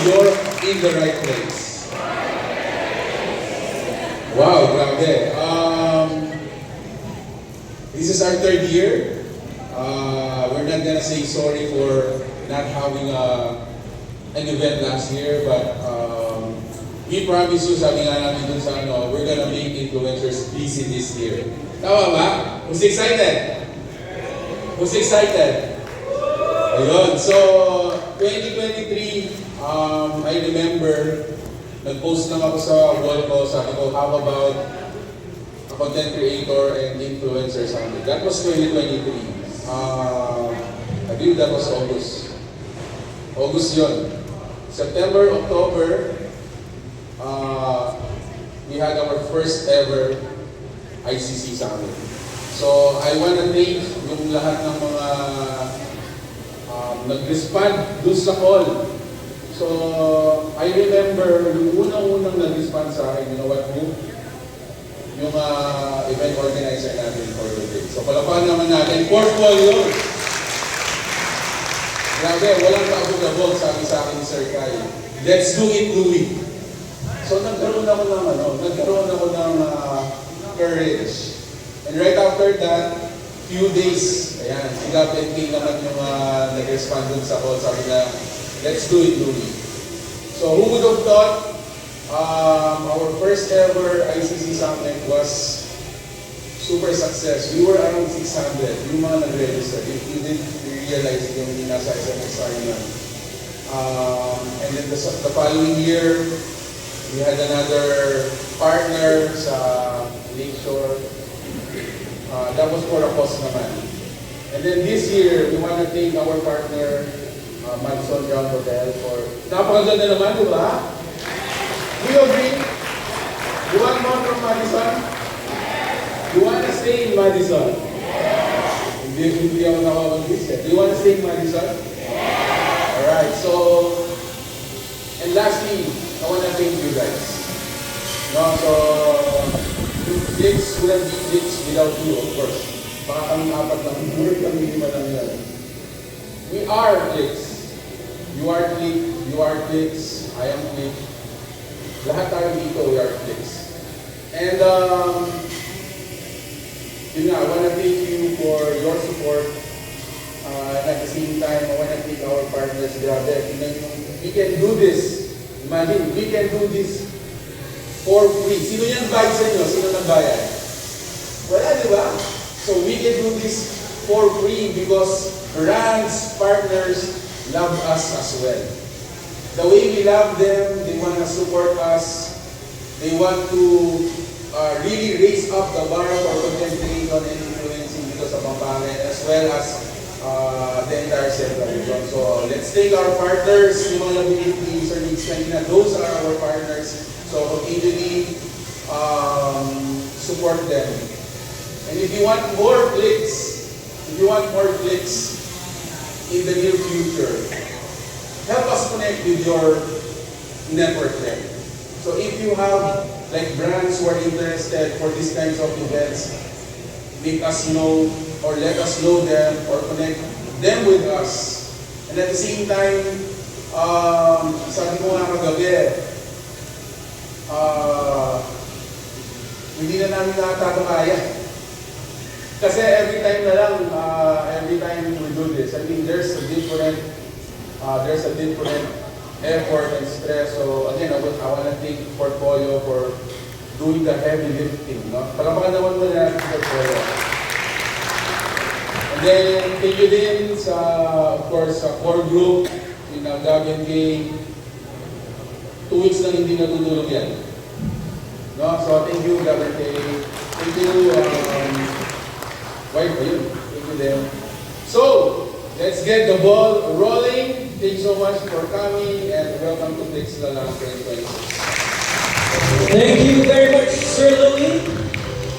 you're in the right place. Wow, grabe. This is our third year. We're not gonna say sorry for not having an event last year, but we promise you, sabi nga namin dun sa we're gonna make influencers busy this year. Tama ba? Who's excited? Who's excited? Ayun. So, 2023, I remember, nag-post lang ako sa wall ko, sabi ko, how about a content creator and influencer summit? That was 2023. I believe that was August. August yun. September, October, we had our first ever ICC summit. So, I want to thank yung lahat ng mga nag-respond dun sa call. So, I remember yung unang-unang nag-respond sa akin, you know what, who? Yung event organizer natin for the day. So, palapakan naman natin, portfolio. Grabe, walang kaabog-abog, sabi sa akin ni Sir Kai. Let's do it, Louie. So, nagkaroon ako ng courage. And right after that, few days, ayan, si Gab and King naman yung nag-respond dun sa call, sabi na, let's do it, Louie. So, who would have thought our first ever ICC summit was super success. We were around 600, yung mga nag-register. If you didn't realize yung nasa SMSR yun. And then the following year, we had another partner sa Lakeshore. That was for a cause naman. And then this year, we want to thank our partner, Madison Grand Hotel for... Napakaganda naman, di ba? Do you agree? You want more from Madison? You want to stay in Madison? Hindi ako nakakabis eh. Do you want to stay in Madison? Alright, so... And lastly, I want to thank you guys. No, so... Glitz wouldn't be Glitz without you, of course. Baka kami apat lang, kami lima lang yan. We are Glitz. You are Glitz, you are Glitz, I am Glitz. Lahat tayo dito, we are Glitz. And, yun nga, I want to thank you for your support. At the same time, I want to thank our partners. Grabe, we can do this. Imagine, we can do this for free. Sino yan bayad sa inyo? Sino nagbayad? Wala, di ba? So we can do this for free because brands, partners, love us as well. The way we love them, they want to support us. They want to really raise up the bar for content creation and influencing dito sa Pampanga as well as the entire Central Region. So let's thank our partners. Yung mga nabigit ni Sir Nix kanina, those are our partners. So continually support them. And if you want more clicks, in the near future, help us connect with your network there. So if you have like brands who are interested for these kinds of events, make us know or let us know them or connect them with us. And at the same time, sabi ko nga kagabi, hindi na namin natatakaya. Kasi every time we do this, I mean, there's a different effort and stress. So again, I want to thank Portfolio for doing the heavy lifting. No? Palapakan naman mo na natin sa Portfolio. And then, thank you din sa, of course, sa core group, in Gab and Kay. 2 weeks lang hindi natutulog yan. No? So, thank you, Gab and Kay. Thank you, wife ba yun? Thank you them. So, let's get the ball rolling. Thank you so much for coming and welcome to Glitz Lalang 2026. Thank you very much, Sir Louie.